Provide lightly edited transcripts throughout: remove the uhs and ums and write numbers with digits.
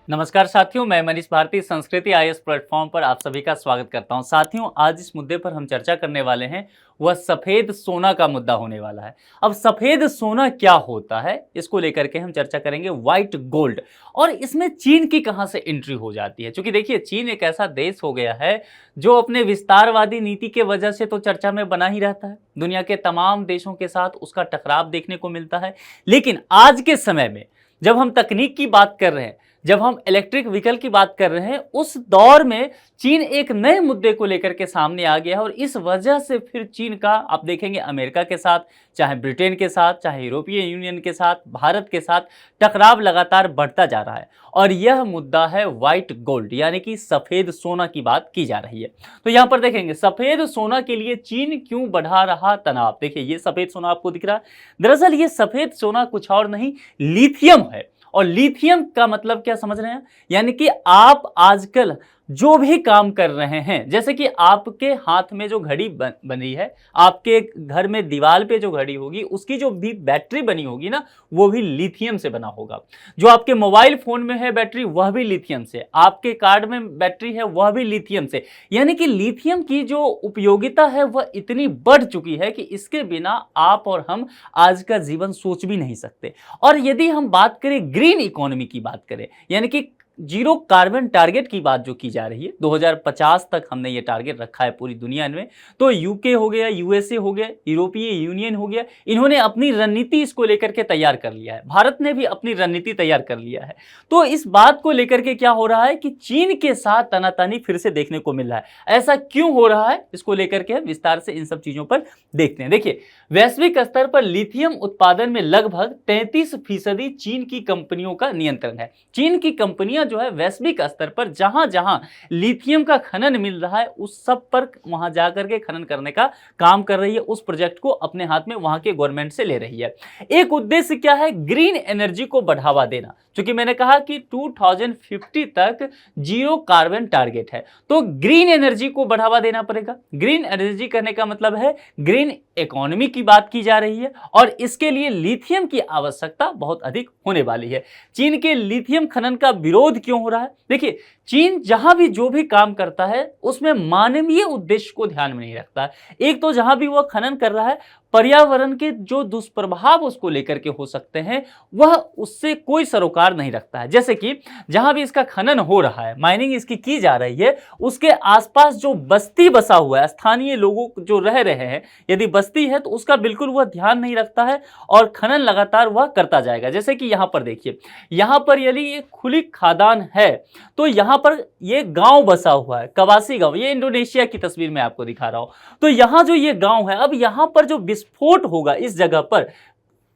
नमस्कार साथियों, मैं मनीष भारती संस्कृति आईएएस प्लेटफॉर्म पर आप सभी का स्वागत करता हूं। साथियों, आज इस मुद्दे पर हम चर्चा करने वाले हैं, वह सफेद सोना का मुद्दा होने वाला है। अब सफेद सोना क्या होता है, इसको लेकर के हम चर्चा करेंगे। व्हाइट गोल्ड, और इसमें चीन की कहां से एंट्री हो जाती है, क्योंकि देखिए चीन एक ऐसा देश हो गया है जो अपने विस्तारवादी नीति के वजह से तो चर्चा में बना ही रहता है। दुनिया के तमाम देशों के साथ उसका टकराव देखने को मिलता है। लेकिन आज के समय में जब हम तकनीक की बात कर रहे हैं, जब हम इलेक्ट्रिक व्हीकल की बात कर रहे हैं, उस दौर में चीन एक नए मुद्दे को लेकर के सामने आ गया है। और इस वजह से फिर चीन का आप देखेंगे अमेरिका के साथ, चाहे ब्रिटेन के साथ, चाहे यूरोपीय यूनियन के साथ, भारत के साथ टकराव लगातार बढ़ता जा रहा है। और यह मुद्दा है व्हाइट गोल्ड, यानी कि सफेद सोना की बात की जा रही है। तो यहां पर देखेंगे सफेद सोना के लिए चीन क्यों बढ़ा रहा तनाव। देखिए ये सफेद सोना आपको दिख रहा है, दरअसल ये सफेद सोना कुछ और नहीं, लिथियम है। और लिथियम का मतलब क्या समझ रहे हैं, यानी कि आप आजकल जो भी काम कर रहे हैं, जैसे कि आपके हाथ में जो घड़ी बनी है, आपके घर में दीवार पे जो घड़ी होगी, उसकी जो भी बैटरी बनी होगी ना, वो भी लिथियम से बना होगा। जो आपके मोबाइल फोन में है बैटरी, वह भी लिथियम से, आपके कार्ड में बैटरी है, वह भी लिथियम से। यानी कि लिथियम की जो उपयोगिता है वह इतनी बढ़ चुकी है कि इसके बिना आप और हम आज का जीवन सोच भी नहीं सकते। और यदि हम बात करें ग्रीन इकोनॉमी की बात करें, यानी कि जीरो कार्बन टारगेट की बात जो की जा रही है, 2050 तक हमने ये टारगेट रखा है पूरी दुनिया में। तो यूके हो गया, यूएसए हो गया, यूरोपीय यूनियन हो गया, इन्होंने अपनी रणनीति इसको लेकर के तैयार कर लिया है। भारत ने भी अपनी रणनीति तैयार कर लिया है। तो इस बात को लेकर के क्या हो रहा है कि चीन के साथ तनातनी फिर से देखने को मिल रहा है। ऐसा क्यों हो रहा है, इसको लेकर के विस्तार से इन सब चीजों पर देखते हैं। देखिए, वैश्विक स्तर पर लिथियम उत्पादन में लगभग 33% चीन की कंपनियों का नियंत्रण है। चीन की कंपनियां जो है वैश्विक स्तर पर जहां जहां लिथियम का खनन मिल रहा है, उस सब पर वहां जाकर के खनन करने का काम कर रही है। उस प्रोजेक्ट को अपने हाथ में वहां के गवर्नमेंट से ले रही है। एक उद्देश्य क्या है, ग्रीन एनर्जी को बढ़ावा देना। क्योंकि मैंने कहा कि 2050 तक जीरो कार्बन टारगेट है, तो ग्रीन एनर्जी को बढ़ावा देना पड़ेगा। ग्रीन एनर्जी करने का मतलब है ग्रीन इकोनॉमी की बात की जा रही है, और इसके लिए लिथियम की आवश्यकता बहुत अधिक होने वाली है। चीन के लिथियम खनन का विरोध क्यों हो रहा है? देखिए, चीन जहां भी जो भी काम करता है उसमें मानवीय उद्देश्य को ध्यान में नहीं रखता है। एक तो जहां भी वह खनन कर रहा है, पर्यावरण के जो दुष्प्रभाव उसको लेकर के हो सकते हैं, वह उससे कोई सरोकार नहीं रखता है। जैसे कि जहां भी इसका खनन हो रहा है, माइनिंग इसकी की जा रही है, उसके आसपास जो बस्ती बसा हुआ है, स्थानीय लोग जो रह रहे हैं, यदि बस्ती है तो उसका बिल्कुल वह ध्यान नहीं रखता है, और खनन लगातार वह करता जाएगा। जैसे कि यहां पर देखिए, यहां पर यदि ये खुली खादान है, तो यहां पर ये गांव बसा हुआ है, कवासी गांव। ये इंडोनेशिया की तस्वीर में आपको दिखा रहा हूं। तो यहां जो ये गांव है, अब यहां पर जो विस्फोट होगा इस जगह पर,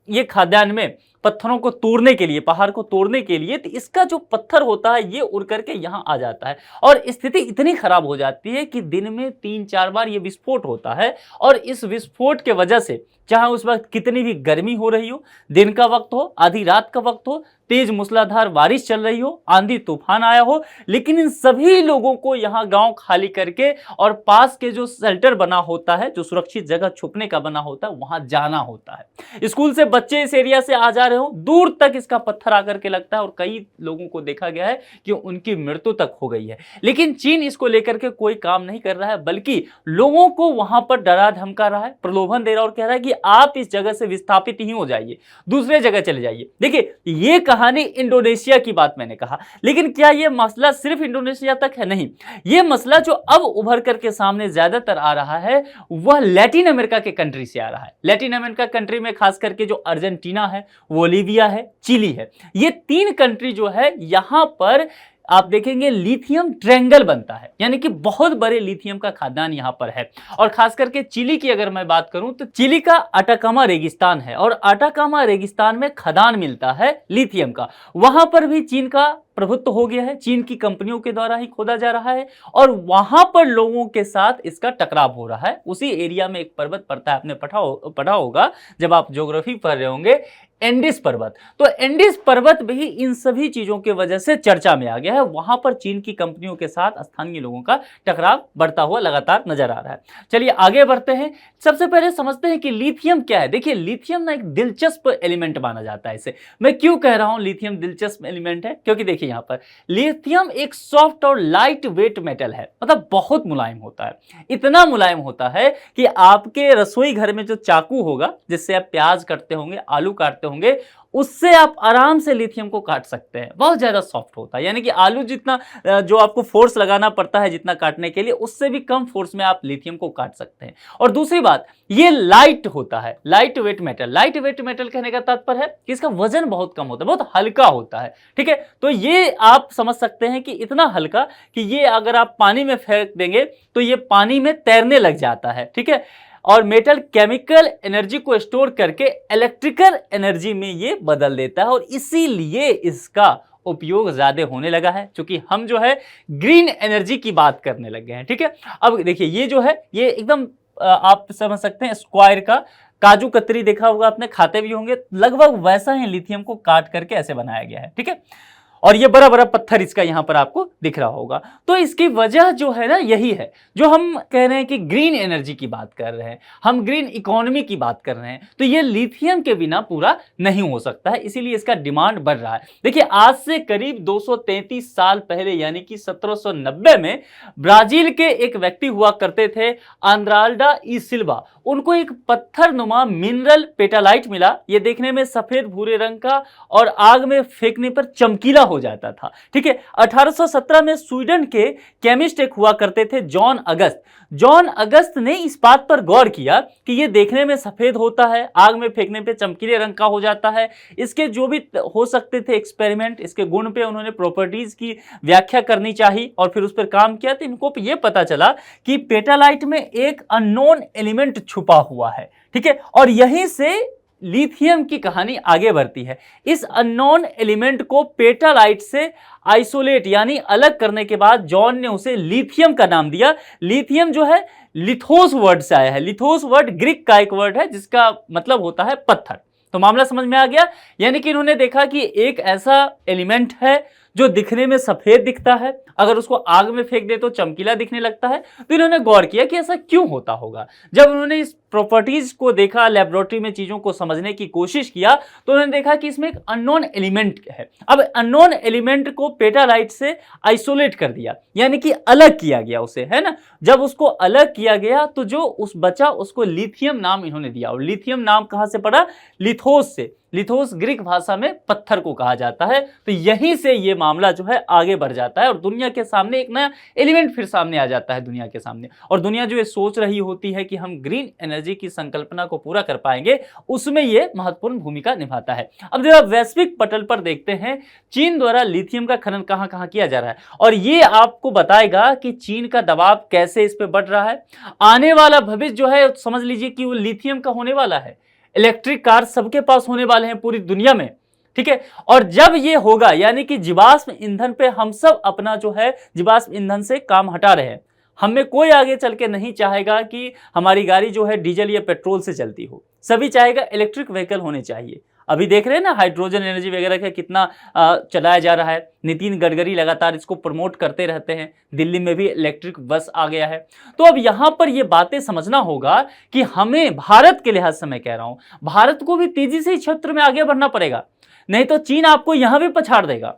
ये खाद्यान्न में पत्थरों को तोड़ने के लिए, पहाड़ को तोड़ने के लिए, तो इसका जो पत्थर होता है ये उड़ करके यहां आ जाता है, और स्थिति इतनी खराब हो जाती है कि दिन में 3-4 बार ये विस्फोट होता है। और इस विस्फोट के वजह से, चाहे उस वक्त कितनी भी गर्मी हो रही हो, दिन का वक्त हो, आधी रात का वक्त हो, तेज मूसलाधार बारिश चल रही हो, आंधी तूफान आया हो, लेकिन इन सभी लोगों को यहां गांव खाली करके और पास के जो शेल्टर बना होता है, जो सुरक्षित जगह छुपने का बना होता है, वहां जाना होता है। स्कूल से बच्चे इस एरिया से आ जा रहे हो, दूर तक इसका पत्थर आकर के लगता है, और कई लोगों को देखा गया है कि उनकी मृत्यु तक हो गई है। लेकिन चीन इसको लेकर के कोई काम नहीं कर रहा है, बल्कि लोगों को वहां पर डरा धमका रहा है, प्रलोभन दे रहा है, और कह रहा है कि आप इस जगह से विस्थापित ही हो जाइए, दूसरे जगह चले जाइए। देखिए, ये कहानी इंडोनेशिया की बात मैंने कहा, लेकिन क्या यह मसला सिर्फ इंडोनेशिया तक है? नहीं, यह मसला जो अब उभर करके सामने ज्यादातर आ रहा है, वह लैटिन अमेरिका के कंट्री से आ रहा है। लैटिन अमेरिका कंट्री में खास करके जो अर्जेंटीना है, बोलीविया है, चिली है, ये 3 कंट्री जो है, यहां पर आप देखेंगे लिथियम ट्रायंगल बनता है, यानी कि बहुत बड़े लिथियम का खादान यहां पर है। और खास करके चिली की अगर मैं बात करूं, तो चिली का अटाकामा रेगिस्तान है, और अटाकामा रेगिस्तान में खदान मिलता है लिथियम का। वहां पर भी चीन का प्रभुत्व हो गया है, चीन की कंपनियों के द्वारा ही खोदा जा रहा है, और वहां पर लोगों के साथ इसका टकराव हो रहा है। उसी एरिया में एक पर्वत पड़ता है, आपने पढ़ा होगा जब आप ज्योग्राफी पढ़ रहे होंगे, एंडिस पर्वत। तो एंडिस पर्वत भी इन सभी चीजों की वजह से चर्चा में आ गया है। वहां पर चीन की कंपनियों के साथ स्थानीय लोगों का टकराव बढ़ता हुआ लगातार नजर आ रहा है। चलिए आगे बढ़ते हैं। सबसे पहले समझते हैं कि लिथियम क्या है। देखिए, लिथियम ना एक दिलचस्प एलिमेंट माना जाता है। इसे मैं क्यों कह रहा हूं लिथियम दिलचस्प एलिमेंट है, क्योंकि देखिए देखिए यहाँ पर लिथियम एक सॉफ्ट और लाइट वेट मेटल है, मतलब बहुत मुलायम होता है। इतना मुलायम होता है कि आपके रसोई घर में जो चाकू होगा जिससे आप प्याज काटते होंगे, आलू काटते होंगे, उससे आप आराम से लिथियम को काट सकते हैं। बहुत ज्यादा सॉफ्ट होता है, यानी कि आलू जितना जो आपको फोर्स लगाना पड़ता है जितना काटने के लिए, उससे भी कम फोर्स में आप लिथियम को काट सकते हैं। और दूसरी बात, ये लाइट होता है, light weight metal. Light weight metal कहने का तात्पर्य है कि इसका वजन बहुत कम होता है, बहुत हल्का होता है। ठीक है, तो ये आप समझ सकते हैं कि इतना हल्का कि ये अगर आप पानी में फेंक देंगे तो ये पानी में तैरने लग जाता है। ठीक है, और मेटल केमिकल एनर्जी को स्टोर करके इलेक्ट्रिकल एनर्जी में ये बदल देता है, और इसीलिए इसका उपयोग ज्यादा होने लगा है, क्योंकि हम जो है ग्रीन एनर्जी की बात करने लग गए हैं। ठीक है, अब देखिए ये जो है ये एकदम आप समझ सकते हैं स्क्वायर का, काजू कतरी देखा होगा आपने, खाते भी होंगे, लगभग वैसा ही लिथियम को काट करके ऐसे बनाया गया है। ठीक है, और ये बड़ा बड़ा पत्थर इसका यहां पर आपको दिख रहा होगा। तो इसकी वजह जो है ना यही है, जो हम कह रहे हैं कि ग्रीन एनर्जी की बात कर रहे हैं, हम ग्रीन इकोनॉमी की बात कर रहे हैं, तो ये लिथियम के बिना पूरा नहीं हो सकता है, इसीलिए इसका डिमांड बढ़ रहा है। देखिए आज से करीब 233 साल पहले यानी कि 1790 में ब्राजील के एक व्यक्ति हुआ करते थे आंद्राल्डा ई सिल्वा, उनको एक पत्थर नुमा मिनरल पेटालाइट मिला। ये देखने में सफेद भूरे रंग का और आग में फेंकने पर चमकीला हो जाता था। ठीक है, 1817 में स्वीडन के केमिस्ट एक हुआ करते थे जॉन अगस्त। जॉन अगस्त ने इस बात पर गौर किया कि ये देखने में सफेद होता है, आग में फेंकने पे चमकीले रंग का हो जाता है, इसके जो भी हो सकते थे एक्सपेरिमेंट, इसके गुण पे उन्होंने प्रॉपर्टीज की व्याख्या करनी चाहिए और फिर उस पर काम किया। तो इनको ये पता चला कि पेटालाइट में एक अननोन एलिमेंट छुपा हुआ है। ठीक है, और यहीं से लिथियम की कहानी आगे बढ़ती है। इस अननोन एलिमेंट को पेटालाइट से आइसोलेट यानी अलग करने के बाद जॉन ने उसे लिथियम का नाम दिया। लिथियम जो है लिथोस वर्ड से आया है। लिथोस वर्ड ग्रीक का एक वर्ड है जिसका मतलब होता है पत्थर। तो मामला समझ में आ गया, यानी कि इन्होंने देखा कि एक ऐसा एलिमेंट है जो दिखने में सफेद दिखता है, अगर उसको आग में फेंक दे तो चमकीला दिखने लगता है। तो इन्होंने गौर किया कि ऐसा क्यों होता होगा। जब उन्होंने इस प्रॉपर्टीज को देखा, लेबोरेटरी में चीजों को समझने की कोशिश किया, तो उन्होंने देखा कि इसमें एक अननोन एलिमेंट है। अब अननोन एलिमेंट को पेटालाइट से आइसोलेट कर दिया, यानी कि अलग किया गया उसे, है ना। जब उसको अलग किया गया तो जो उस बचा उसको लिथियम नाम इन्होंने दिया। और लिथियम नाम कहां से पड़ा? लिथोस से। लिथोस ग्रीक भाषा में पत्थर को कहा जाता है। तो यहीं से ये मामला जो है आगे बढ़ जाता है और दुनिया के सामने एक नया एलिमेंट फिर सामने आ जाता है दुनिया के सामने। और दुनिया जो ये सोच रही होती है कि हम ग्रीन एनर्जी की संकल्पना को पूरा कर पाएंगे, उसमें ये महत्वपूर्ण भूमिका निभाता है। अब जब आप वैश्विक पटल पर देखते हैं, चीन द्वारा लिथियम का खनन कहां कहां किया जा रहा है, और ये आपको बताएगा कि चीन का दबाव कैसे इस पर बढ़ रहा है। आने वाला भविष्य जो है समझ लीजिए कि वो लिथियम का होने वाला है। इलेक्ट्रिक कार सबके पास होने वाले हैं पूरी दुनिया में। ठीक है, और जब ये होगा यानी कि जीवाश्म ईंधन पे हम सब अपना जो है जीवाश्म ईंधन से काम हटा रहे हैं। हमें कोई आगे चल के नहीं चाहेगा कि हमारी गाड़ी जो है डीजल या पेट्रोल से चलती हो, सभी चाहेगा इलेक्ट्रिक व्हीकल होने चाहिए। अभी देख रहे हैं ना हाइड्रोजन एनर्जी वगैरह का कितना चलाया जा रहा है। नितिन गडकरी लगातार इसको प्रमोट करते रहते हैं। दिल्ली में भी इलेक्ट्रिक बस आ गया है। तो अब यहां पर ये बातें समझना होगा कि हमें भारत के लिहाज से मैं कह रहा हूं, भारत को भी तेजी से इस क्षेत्र में आगे बढ़ना पड़ेगा, नहीं तो चीन आपको यहां भी पछाड़ देगा।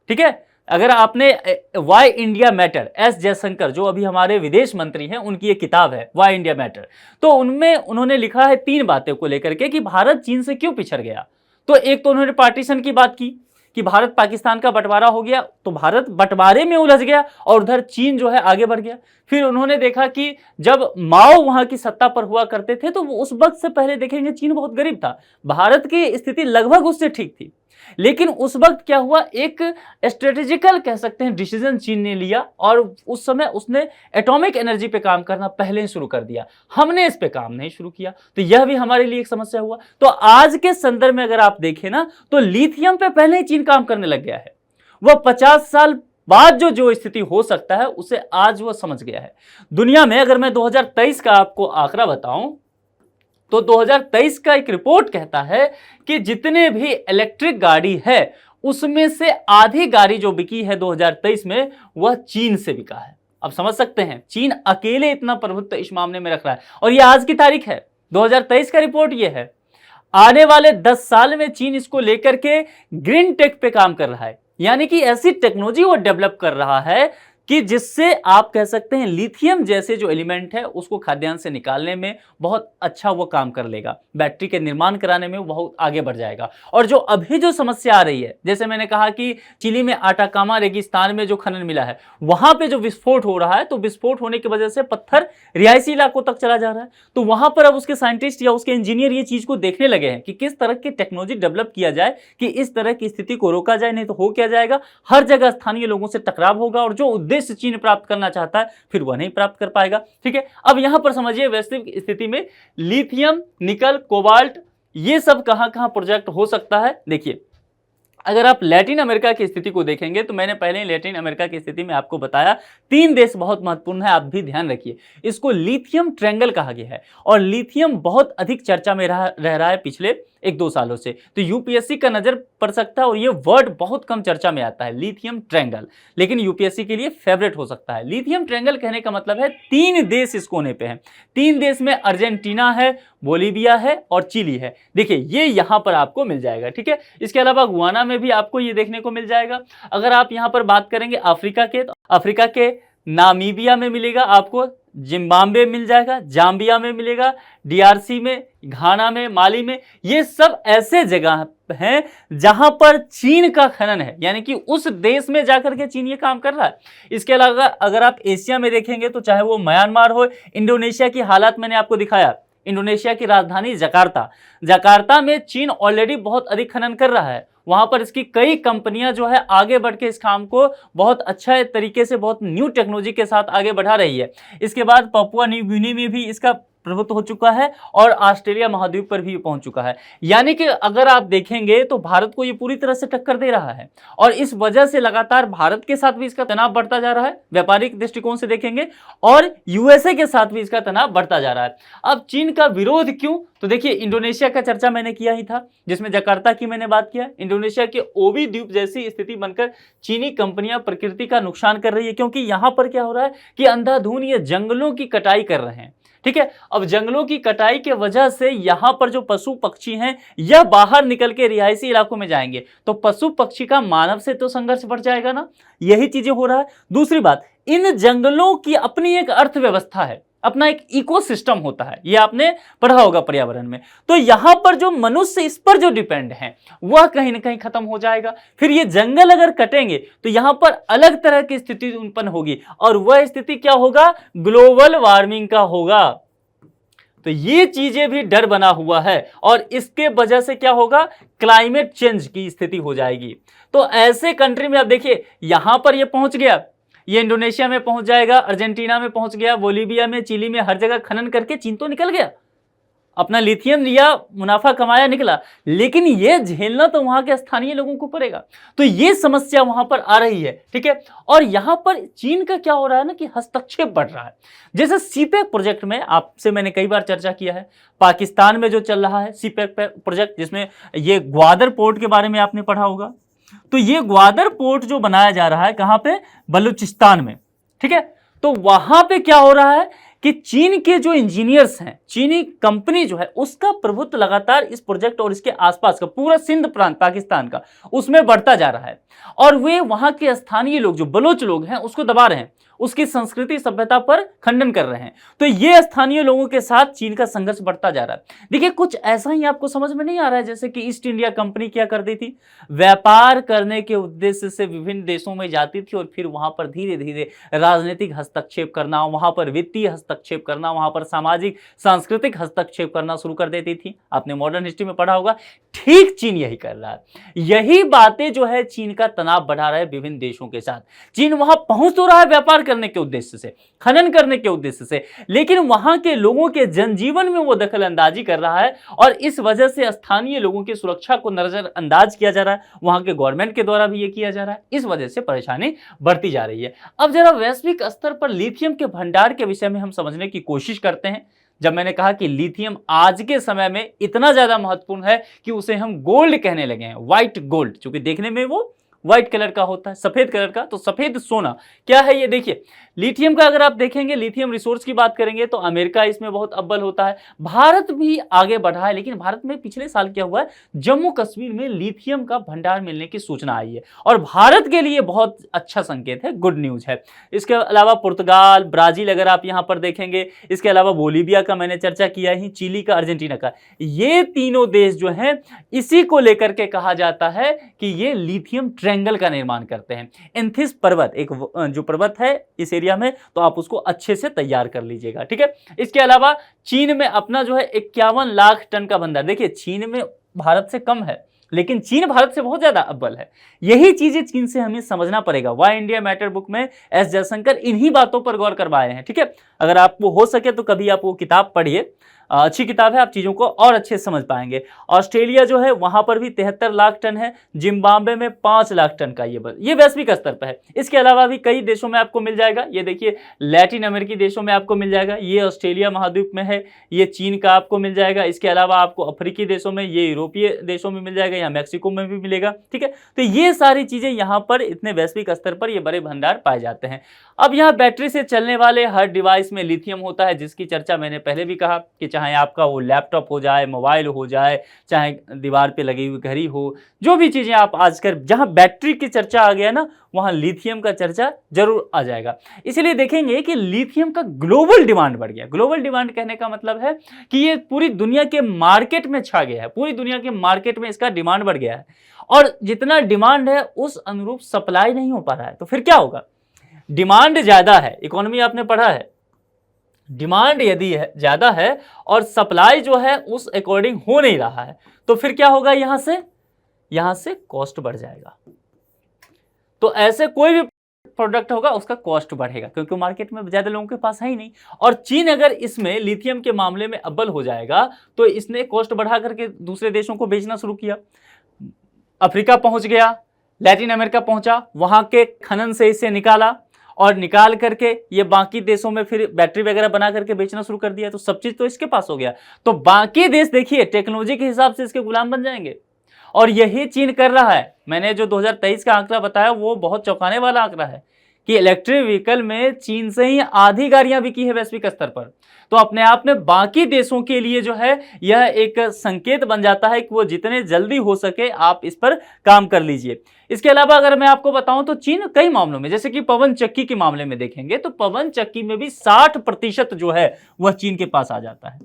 ठीक है, अगर आपने why India matter, S Jaishankar जो अभी हमारे विदेश मंत्री हैं, उनकी एक किताब है वाई इंडिया मैटर, तो उनमें उन्होंने लिखा है 3 बातें को लेकर के कि भारत चीन से क्यों पिछड़ गया। तो एक तो उन्होंने पार्टीशन की बात की कि भारत पाकिस्तान का बंटवारा हो गया, तो भारत बंटवारे में उलझ गया और उधर चीन जो है आगे बढ़ गया। फिर उन्होंने देखा कि जब माओ वहां की सत्ता पर हुआ करते थे तो उस वक्त से पहले देखेंगे चीन बहुत गरीब था, भारत की स्थिति लगभग उससे ठीक थी, लेकिन उस वक्त क्या हुआ, एक स्ट्रेटेजिकल कह सकते हैं डिसीजन चीन ने लिया और उस समय उसने एटॉमिक एनर्जी पे काम करना पहले ही शुरू कर दिया। हमने इस पे काम नहीं शुरू किया, तो यह भी हमारे लिए एक समस्या हुआ। तो आज के संदर्भ में अगर आप देखें ना, तो लिथियम पे पहले ही चीन काम करने लग गया है। वह 50 साल बाद जो स्थिति हो सकता है उसे आज वह समझ गया है। दुनिया में अगर मैं 2023 का आपको आंकड़ा बताऊं तो 2023 का एक रिपोर्ट कहता है कि जितने भी इलेक्ट्रिक गाड़ी है उसमें से आधी गाड़ी जो बिकी है 2023 में वह चीन से बिका है। अब समझ सकते हैं चीन अकेले इतना प्रभुत्व इस मामले में रख रहा है, और यह आज की तारीख है, 2023 का रिपोर्ट यह है। आने वाले 10 साल में चीन इसको लेकर के ग्रीन टेक पे काम कर रहा है। यानी कि ऐसी टेक्नोलॉजी वो डेवलप कर रहा है कि जिससे आप कह सकते हैं लिथियम जैसे जो एलिमेंट है उसको खाद्यान्न से निकालने में बहुत अच्छा वो काम कर लेगा, बैटरी के निर्माण कराने में वो बहुत आगे बढ़ जाएगा। और जो अभी जो समस्या आ रही है, जैसे मैंने कहा कि चिली में आटाकामा रेगिस्तान में जो खनन मिला है वहां पे जो विस्फोट हो रहा है, तो विस्फोट होने की वजह से पत्थर रिहायशी इलाकों तक चला जा रहा है। तो वहां पर अब उसके साइंटिस्ट या उसके इंजीनियर ये चीज को देखने लगे हैं कि किस तरह की टेक्नोलॉजी डेवलप किया जाए कि इस तरह की स्थिति को रोका जाए, नहीं तो हो क्या जाएगा, हर जगह स्थानीय लोगों से टकराव होगा और जो उद्देश्य चीन प्राप्त करना चाहता है फिर वह नहीं प्राप्त कर पाएगा। ठीक है, अब यहां पर समझिए वैश्विक स्थिति में लिथियम, निकल, कोबाल्ट ये सब कहां कहां प्रोजेक्ट हो सकता है। देखिए, अगर आप लैटिन अमेरिका की स्थिति को देखेंगे तो मैंने पहले ही लैटिन अमेरिका की स्थिति में आपको बताया 3 देश बहुत महत्वपूर्ण है, आप भी ध्यान रखिए। इसको लिथियम ट्रायंगल कहा गया है और लिथियम बहुत अधिक चर्चा में रह रहा है पिछले 1-2 सालों से, तो यूपीएससी का नजर पड़ सकता है और ये वर्ड बहुत कम चर्चा में आता है लिथियम ट्रायंगल, लेकिन यूपीएससी के लिए फेवरेट हो सकता है। लिथियम ट्रायंगल कहने का मतलब है 3 देश इस कोने पे हैं। 3 देश में अर्जेंटीना है, बोलीविया है और चिली है। देखिए ये यहां पर आपको मिल जाएगा। ठीक है, इसके अलावा गुआना में भी आपको ये देखने को मिल जाएगा। अगर आप यहां पर बात करेंगे अफ्रीका के, तो अफ्रीका के नामीबिया में मिलेगा आपको, जिम्बाब्वे मिल जाएगा, जाम्बिया में मिलेगा, डीआरसी में, घाना में, माली में। ये सब ऐसे जगह हैं जहां पर चीन का खनन है, यानी कि उस देश में जाकर के चीन ये काम कर रहा है। इसके अलावा अगर आप एशिया में देखेंगे तो चाहे वो म्यांमार हो, इंडोनेशिया की हालात मैंने आपको दिखाया, इंडोनेशिया की राजधानी जकार्ता, जकार्ता में चीन ऑलरेडी बहुत अधिक खनन कर रहा है। वहां पर इसकी कई कंपनियां जो है आगे बढ़ के इस काम को बहुत अच्छा तरीके से, बहुत न्यू टेक्नोलॉजी के साथ आगे बढ़ा रही है। इसके बाद पपुआ न्यू गिनी में भी इसका प्रभुत्व हो चुका है और ऑस्ट्रेलिया महाद्वीप पर भी पहुंच चुका है। यानी कि अगर आप देखेंगे तो भारत को ये पूरी तरह से टक्कर दे रहा है और इस वजह से लगातार भारत के साथ भी इसका तनाव बढ़ता जा रहा है, व्यापारिक दृष्टिकोण से देखेंगे, और यूएसए के साथ भी इसका तनाव बढ़ता जा रहा है। अब चीन का विरोध क्यों? तो देखिए, इंडोनेशिया का चर्चा मैंने किया ही था, जिसमें जकार्ता की मैंने बात किया। इंडोनेशिया के ओवी द्वीप जैसी स्थिति बनकर चीनी कंपनियां प्रकृति का नुकसान कर रही है, क्योंकि यहां पर क्या हो रहा है कि अंधाधुंध ये जंगलों की कटाई कर रहे हैं। ठीक है, अब जंगलों की कटाई के वजह से यहां पर जो पशु पक्षी हैं यह बाहर निकल के रिहायशी इलाकों में जाएंगे, तो पशु पक्षी का मानव से तो संघर्ष बढ़ जाएगा ना, यही चीजें हो रहा है। दूसरी बात, इन जंगलों की अपनी एक अर्थव्यवस्था है, अपना एक इकोसिस्टम होता है, ये आपने पढ़ा होगा पर्यावरण में। तो यहां पर जो मनुष्य इस पर जो डिपेंड है वह कहीं ना कहीं खत्म हो जाएगा। फिर ये जंगल अगर कटेंगे तो यहां पर अलग तरह की स्थिति उत्पन्न होगी, और वह स्थिति क्या होगा? ग्लोबल वार्मिंग का होगा। तो ये चीजें भी डर बना हुआ है और इसके वजह से क्या होगा? क्लाइमेट चेंज की स्थिति हो जाएगी। तो ऐसे कंट्री में आप देखिए, यहां पर ये पहुंच गया, ये इंडोनेशिया में पहुंच जाएगा, अर्जेंटीना में पहुंच गया, बोलीविया में, चिली में, हर जगह खनन करके चीन तो निकल गया, अपना लिथियम लिया, मुनाफा कमाया, निकला, लेकिन ये झेलना तो वहां के स्थानीय लोगों को पड़ेगा। तो ये समस्या वहां पर आ रही है। ठीक है, और यहां पर चीन का क्या हो रहा है ना कि हस्तक्षेप बढ़ रहा है। जैसे सीपेक प्रोजेक्ट में आपसे मैंने कई बार चर्चा किया है, पाकिस्तान में जो चल रहा है सीपेक प्रोजेक्ट, जिसमें ये ग्वादर पोर्ट के बारे में आपने पढ़ा होगा। तो ये ग्वादर पोर्ट जो बनाया जा रहा है कहां पे? बलूचिस्तान में। ठीक है, तो वहां पे क्या हो रहा है कि चीन के जो इंजीनियर्स हैं, चीनी कंपनी जो है उसका प्रभुत्व लगातार इस प्रोजेक्ट और इसके आसपास का पूरा सिंध प्रांत पाकिस्तान का, उसमें बढ़ता जा रहा है, और वे वहां के स्थानीय लोग जो बलोच लोग हैं उसको दबा रहे हैं, उसकी संस्कृति सभ्यता पर खंडन कर रहे हैं। तो ये स्थानीय लोगों के साथ चीन का संघर्ष बढ़ता जा रहा है। देखिए, कुछ ऐसा ही आपको समझ में नहीं आ रहा है जैसे कि ईस्ट इंडिया कंपनी क्या करती थी, व्यापार करने के उद्देश्य से विभिन्न देशों में जाती थी और फिर वहां पर धीरे धीरे राजनीतिक हस्तक्षेप करना, वहां पर वित्तीय हस्तक्षेप करना, वहां पर सामाजिक सांस्कृतिक हस्तक्षेप करना शुरू कर देती थी। आपने मॉडर्न हिस्ट्री में पढ़ा होगा। ठीक चीन यही कर रहा है। यही बातें जो है चीन का तनाव बढ़ा रहा है विभिन्न देशों के साथ। चीन वहां पहुंच तो रहा है व्यापार करने के उद्देश्य से, खनन करने के उद्देश्य से, लेकिन वहां के लोगों के जनजीवन में वो दखल अंदाजी कर रहा है और इस वजह से स्थानीय लोगों की सुरक्षा को नजरअंदाज किया जा रहा है, वहां के गवर्नमेंट के द्वारा भी ये किया जा रहा है। इस वजह से परेशानी बढ़ती जा रही है। अब जरा वैश्विक स्तर पर लिथियम के भंडार के विषय में हम समझने की कोशिश करते हैं। जब मैंने कहा कि लिथियम आज के समय में इतना ज्यादा महत्वपूर्ण है कि उसे हम गोल्ड कहने लगे हैं, व्हाइट गोल्ड, क्योंकि देखने में वो व्हाइट कलर का होता है, सफेद कलर का। तो सफेद सोना क्या है ये देखिए, लिथियम का अगर आप देखेंगे, लिथियम रिसोर्स की बात करेंगे तो अमेरिका इसमें बहुत अव्वल होता है। भारत भी आगे बढ़ा है, लेकिन भारत में पिछले साल क्या हुआ है, जम्मू कश्मीर में लिथियम का भंडार मिलने की सूचना आई है और भारत के लिए बहुत अच्छा संकेत है, गुड न्यूज है। इसके अलावा पुर्तगाल, ब्राजील अगर आप यहां पर देखेंगे, इसके अलावा बोलीविया का मैंने चर्चा किया ही, चिली का, अर्जेंटीना का, ये तीनों देश जो हैं इसी को लेकर के कहा जाता है कि ये लिथियम ट्रायंगल का निर्माण करते हैं। एंथिस पर्वत एक जो पर्वत है इस एरिया में, तो आप उसको अच्छे से तैयार कर लीजिएगा, ठीक है। इसके अलावा चीन में अपना जो है 51 लाख टन का भंडार, देखिए चीन में भारत से कम है, लेकिन चीन भारत से बहुत ज्यादा अव्वल है। यही चीजें चीन से हमें समझना पड़ेगा। वाई इंडिया मैटर बुक में एस जयशंकर इन्हीं बातों पर गौर करवाए हैं, ठीक है। अगर आपको हो सके तो कभी आप वो किताब पढ़िए, अच्छी किताब है, आप चीजों को और अच्छे से समझ पाएंगे। ऑस्ट्रेलिया जो है वहां पर भी 73 लाख टन है, जिम्बाब्वे में 5 लाख टन का ये वैश्विक स्तर पर है। इसके अलावा भी कई देशों में आपको मिल जाएगा, ये देखिए लैटिन अमेरिकी देशों में आपको मिल जाएगा, ये ऑस्ट्रेलिया महाद्वीप में है, ये चीन का आपको मिल जाएगा। इसके अलावा आपको अफ्रीकी देशों में, ये यूरोपीय देशों में मिल जाएगा, या मैक्सिको में भी मिलेगा, ठीक है। तो ये सारी चीजें यहाँ पर इतने वैश्विक स्तर पर ये बड़े भंडार पाए जाते हैं। अब यहाँ बैटरी से चलने वाले हर डिवाइस में लिथियम होता है, जिसकी चर्चा मैंने पहले भी कहा कि चाहे आपका वो लैपटॉप हो जाए, मोबाइल हो जाए, चाहे दीवार पे लगी हुई घड़ी हो, जो भी चीजें आप आजकल जहां बैटरी की चर्चा आ गया ना, वहां लिथियम का चर्चा जरूर आ जाएगा। इसलिए देखेंगे कि लिथियम का ग्लोबल डिमांड बढ़ गया। ग्लोबल डिमांड कहने का मतलब है कि ये पूरी दुनिया के मार्केट में छा गया है, पूरी दुनिया के मार्केट में इसका डिमांड बढ़ गया है, और जितना डिमांड है उस अनुरूप सप्लाई नहीं हो पा रहा है। तो फिर क्या होगा, डिमांड ज्यादा है, इकोनॉमी आपने पढ़ा है, डिमांड यदि है ज्यादा है और सप्लाई जो है उस अकॉर्डिंग हो नहीं रहा है, तो फिर क्या होगा, यहां से कॉस्ट बढ़ जाएगा। तो ऐसे कोई भी प्रोडक्ट होगा उसका कॉस्ट बढ़ेगा, क्योंकि मार्केट में ज्यादा लोगों के पास है ही नहीं। और चीन अगर इसमें लिथियम के मामले में अव्वल हो जाएगा तो इसने कॉस्ट बढ़ा करके दूसरे देशों को बेचना शुरू किया। अफ्रीका पहुंच गया, लैटिन अमेरिका पहुंचा, वहां के खनन से इसे निकाला और निकाल करके ये बाकी देशों में फिर बैटरी वगैरह बना करके बेचना शुरू कर दिया। तो सब चीज तो इसके पास हो गया, तो बाकी देश देखिए टेक्नोलॉजी के हिसाब से इसके गुलाम बन जाएंगे, और यही चीन कर रहा है। मैंने जो 2023 का आंकड़ा बताया वो बहुत चौंकाने वाला आंकड़ा है कि इलेक्ट्रिक व्हीकल में चीन से ही आधी गाड़ियां बिकी है वैश्विक स्तर पर। तो अपने आप में बाकी देशों के लिए जो है यह एक संकेत बन जाता है कि वो जितने जल्दी हो सके आप इस पर काम कर लीजिए। इसके अलावा अगर मैं आपको बताऊं तो चीन कई मामलों में, जैसे कि पवन चक्की के मामले में देखेंगे तो पवन चक्की में भी 60% जो है वह चीन के पास आ जाता है,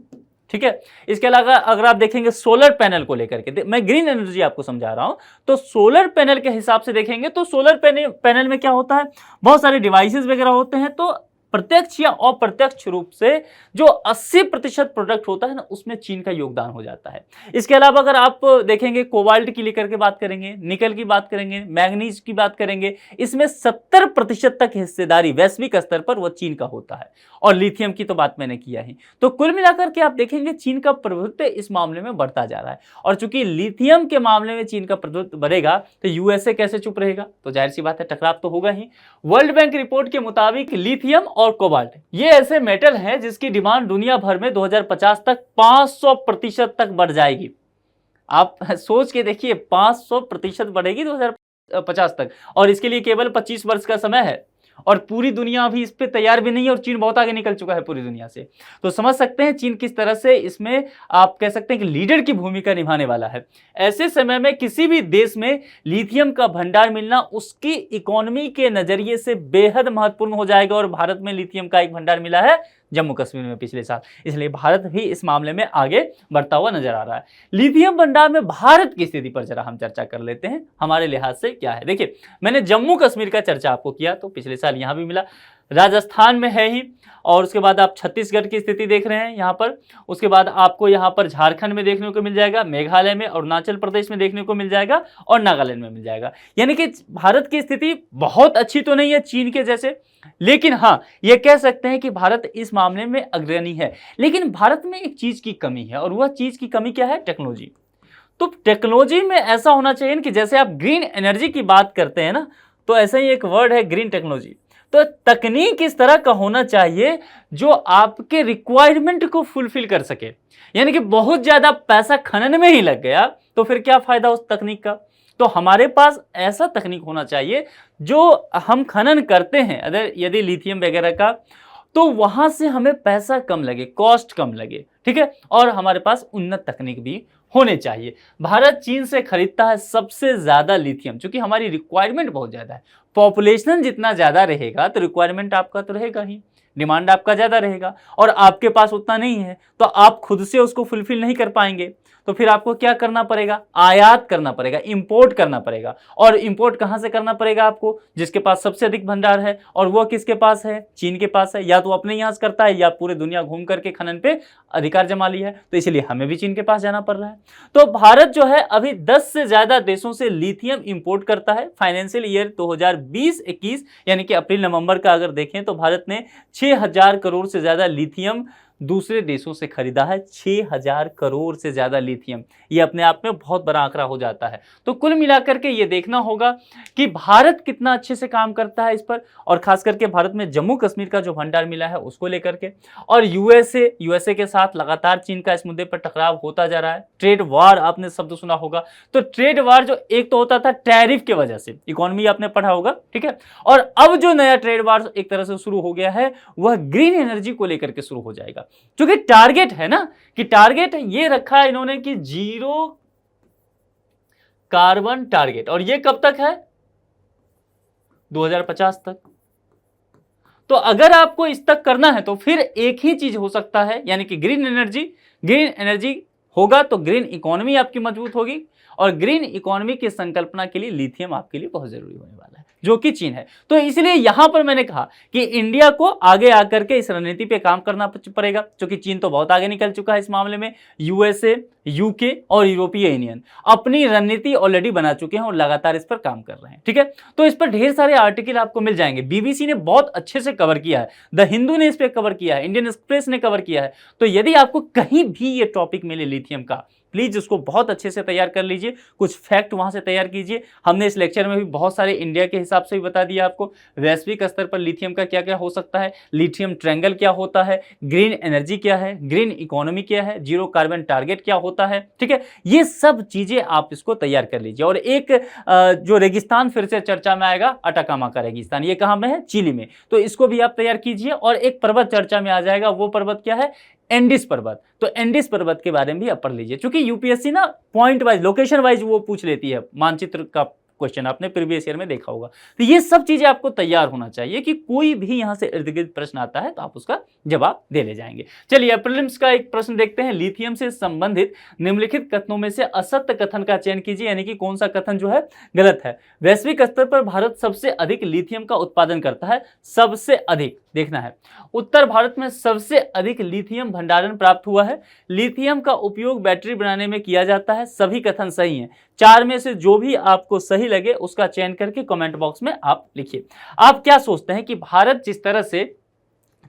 ठीक है। इसके अलावा अगर आप देखेंगे सोलर पैनल को लेकर के, मैं ग्रीन एनर्जी आपको समझा रहा हूं, तो सोलर पैनल के हिसाब से देखेंगे तो सोलर पैनल में क्या होता है, बहुत सारे डिवाइसेस वगैरह होते हैं, तो प्रत्यक्ष या अप्रत्यक्ष रूप से जो 80% प्रोडक्ट होता है ना, उसमें चीन का योगदान हो जाता है। इसके अलावा अगर आप देखेंगे कोबाल्ट की लेकर के बात करेंगे, निकल की बात करेंगे, मैग्नीज की बात करेंगे, इसमें 70% तक हिस्सेदारी वैश्विक स्तर पर वो चीन का होता है, और लिथियम की तो बात मैंने किया ही। तो कुल मिलाकर के आप देखेंगे चीन का प्रभुत्व इस मामले में बढ़ता जा रहा है, और चूंकि लिथियम के मामले में चीन का प्रभुत्व बढ़ेगा तो यूएसए कैसे चुप रहेगा, तो जाहिर सी बात है टकराव तो होगा ही। वर्ल्ड बैंक रिपोर्ट के मुताबिक लिथियम और कोबाल्ट ये ऐसे मेटल हैं जिसकी डिमांड दुनिया भर में 2050 तक 500% तक बढ़ जाएगी। आप सोच के देखिए 500% बढ़ेगी 2050 तक, और इसके लिए केवल 25 वर्ष का समय है, और पूरी दुनिया अभी इस पे तैयार भी नहीं है, और चीन बहुत आगे निकल चुका है पूरी दुनिया से। तो समझ सकते हैं चीन किस तरह से इसमें आप कह सकते हैं कि लीडर की भूमिका निभाने वाला है। ऐसे समय में किसी भी देश में लिथियम का भंडार मिलना उसकी इकोनॉमी के नजरिए से बेहद महत्वपूर्ण हो जाएगा, और भारत में लिथियम का एक भंडार मिला है जम्मू कश्मीर में पिछले साल, इसलिए भारत भी इस मामले में आगे बढ़ता हुआ नजर आ रहा है। लिथियम भंडार में भारत की स्थिति पर जरा हम चर्चा कर लेते हैं, हमारे लिहाज से क्या है। देखिए मैंने जम्मू कश्मीर का चर्चा आपको किया, तो पिछले साल यहां भी मिला, राजस्थान में है ही, और उसके बाद आप छत्तीसगढ़ की स्थिति देख रहे हैं यहाँ पर, उसके बाद आपको यहाँ पर झारखंड में देखने को मिल जाएगा, मेघालय में, अरुणाचल प्रदेश में देखने को मिल जाएगा, और नागालैंड में मिल जाएगा। यानी कि भारत की स्थिति बहुत अच्छी तो नहीं है चीन के जैसे, लेकिन हाँ ये कह सकते हैं कि भारत इस मामले में अग्रणी है। लेकिन भारत में एक चीज की कमी है, और वह चीज की कमी क्या है, टेक्नोलॉजी। तो टेक्नोलॉजी में ऐसा होना चाहिए कि जैसे आप ग्रीन एनर्जी की बात करते हैं ना, तो ऐसा ही एक वर्ड है ग्रीन टेक्नोलॉजी। तो तकनीक इस तरह का होना चाहिए जो आपके रिक्वायरमेंट को फुलफिल कर सके। यानी कि बहुत ज्यादा पैसा खनन में ही लग गया तो फिर क्या फायदा उस तकनीक का। तो हमारे पास ऐसा तकनीक होना चाहिए जो हम खनन करते हैं अगर यदि लिथियम वगैरह का, तो वहां से हमें पैसा कम लगे, कॉस्ट कम लगे, ठीक है, और हमारे पास उन्नत तकनीक भी होने चाहिए। भारत चीन से खरीदता है सबसे ज्यादा लिथियम, क्योंकि हमारी रिक्वायरमेंट बहुत ज्यादा है। पॉपुलेशन जितना ज्यादा रहेगा तो रिक्वायरमेंट आपका तो रहेगा ही, डिमांड आपका ज्यादा रहेगा, और आपके पास उतना नहीं है तो आप खुद से उसको फुलफिल नहीं कर पाएंगे। तो फिर आपको क्या करना पड़ेगा, आयात करना पड़ेगा, इंपोर्ट करना पड़ेगा। और इंपोर्ट कहां से करना पड़ेगा आपको, जिसके पास सबसे अधिक भंडार है, और वो किसके पास है, चीन के पास है। या तो अपने यहां से करता है या पूरे दुनिया घूम करके खनन पे अधिकार जमा लिया है, तो इसलिए हमें भी चीन के पास जाना पड़ रहा है। तो भारत जो है अभी 10 से ज्यादा देशों से लिथियम इंपोर्ट करता है। फाइनेंशियल ईयर 2020-21 यानी कि अप्रैल नवंबर का अगर देखें तो भारत ने 6000 करोड़ से ज्यादा लिथियम दूसरे देशों से खरीदा है। 6000 करोड़ से ज्यादा लिथियम, ये अपने आप में बहुत बड़ा आंकड़ा हो जाता है। तो कुल मिलाकर के ये देखना होगा कि भारत कितना अच्छे से काम करता है इस पर, और खास करके भारत में जम्मू कश्मीर का जो भंडार मिला है उसको लेकर के। और यूएसए के साथ लगातार चीन का इस मुद्दे पर टकराव होता जा रहा है। ट्रेड वार आपने शब्द सुना होगा, तो ट्रेड वार जो एक तो होता था टैरिफ के वजह से, इकोनॉमी आपने पढ़ा होगा, ठीक है, और अब जो नया ट्रेड वार एक तरह से शुरू हो गया है वह ग्रीन एनर्जी को लेकर के शुरू हो जाएगा। क्योंकि टारगेट है ना, कि टारगेट ये रखा है इन्होंने कि 0 कार्बन टारगेट, और ये कब तक है, 2050 तक। तो अगर आपको इस तक करना है तो फिर एक ही चीज हो सकता है, यानी कि ग्रीन एनर्जी होगा तो ग्रीन इकोनॉमी आपकी मजबूत होगी, और ग्रीन इकोनॉमी की संकल्पना के लिए लिथियम आपके लिए बहुत जरूरी होने वाला है, जो कि चीन है। तो इसलिए यहां पर मैंने कहा कि इंडिया को आगे आकर के इस रणनीति पे काम करना पड़ेगा, क्योंकि चीन तो बहुत आगे निकल चुका है इस मामले में। यूएसए, यूके और यूरोपीय यूनियन अपनी रणनीति ऑलरेडी बना चुके हैं और लगातार इस पर काम कर रहे हैं, ठीक है। तो इस पर ढेर सारे आर्टिकल आपको मिल जाएंगे। बीबीसी ने बहुत अच्छे से कवर किया है, द हिंदू ने इस पर कवर किया है, इंडियन एक्सप्रेस ने कवर किया है। तो यदि आपको कहीं भी ये टॉपिक मिले लिथियम का, प्लीज उसको बहुत अच्छे से तैयार कर लीजिए, कुछ फैक्ट वहां से तैयार कीजिए। हमने इस लेक्चर में भी बहुत सारे इंडिया के हिसाब से भी बता दिया आपको, वैश्विक स्तर पर लिथियम का क्या क्या हो सकता है, लिथियम ट्रायंगल क्या होता है, ग्रीन एनर्जी क्या है, ग्रीन इकोनॉमी क्या है, 0 कार्बन टारगेट क्या होता है, ठीक है। ये सब चीजें आप इसको तैयार कर लीजिए। और एक जो रेगिस्तान फिर से चर्चा में आएगा, अटाकामा का रेगिस्तान, ये कहां में है, चिली में, तो इसको भी आप तैयार कीजिए। और एक पर्वत चर्चा में आ जाएगा, वो पर्वत क्या है, एंडिस पर्वत। तो एंडिस पर्वत के बारे में भी आप पढ़ लीजिए, क्योंकि यूपीएससी ना पॉइंट वाइज, लोकेशन वाइज वो पूछ लेती है, मानचित्र का क्वेश्चन आपने प्रीवियस ईयर में देखा होगा। तो ये सब चीजें आपको तैयार होना चाहिए कि कोई भी यहां से इर्द गिर्द प्रश्न आता है तो आप उसका जवाब दे ले जाएंगे। चलिए प्रीलिम्स का एक प्रश्न देखते हैं। लिथियम से संबंधित निम्नलिखित कथनों में से असत्य कथन का चयन कीजिए, यानी कि कौन सा कथन जो है गलत है। वैश्विक स्तर पर भारत सबसे अधिक लिथियम का उत्पादन करता है, सबसे अधिक देखना है। उत्तर भारत में सबसे अधिक लिथियम भंडारण प्राप्त हुआ है। लिथियम का उपयोग बैटरी बनाने में किया जाता है। सभी कथन सही हैं। 4 में से जो भी आपको सही लगे उसका चयन करके कमेंट बॉक्स में आप लिखिए। आप क्या सोचते हैं कि भारत जिस तरह से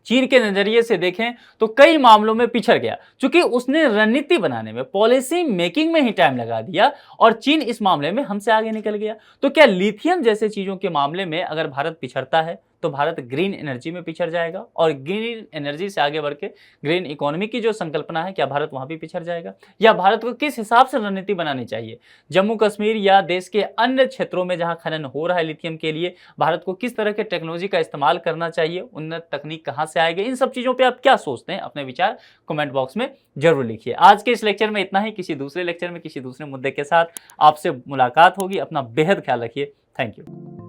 चीन के नजरिए से देखें तो कई मामलों में पिछड़ गया, क्योंकि उसने रणनीति बनाने में, पॉलिसी मेकिंग में ही टाइम लगा दिया, और चीन इस मामले में हमसे आगे निकल गया। तो क्या लिथियम जैसे चीजों के मामले में अगर भारत पिछड़ता है तो भारत ग्रीन एनर्जी में पिछड़ जाएगा, और ग्रीन एनर्जी से आगे बढ़ के ग्रीन इकोनॉमी की जो संकल्पना है, क्या भारत वहां भी पिछड़ जाएगा? या भारत को किस हिसाब से रणनीति बनानी चाहिए? जम्मू कश्मीर या देश के अन्य क्षेत्रों में जहां खनन हो रहा है लिथियम के लिए, भारत को किस तरह के टेक्नोलॉजी का इस्तेमाल करना चाहिए, उन्नत तकनीक कहां से आएगी, इन सब चीजों पर आप क्या सोचते हैं? अपने विचार कमेंट बॉक्स में जरूर लिखिए। आज के इस लेक्चर में इतना ही। किसी दूसरे लेक्चर में किसी दूसरे मुद्दे के साथ आपसे मुलाकात होगी। अपना बेहद ख्याल रखिए। Thank you.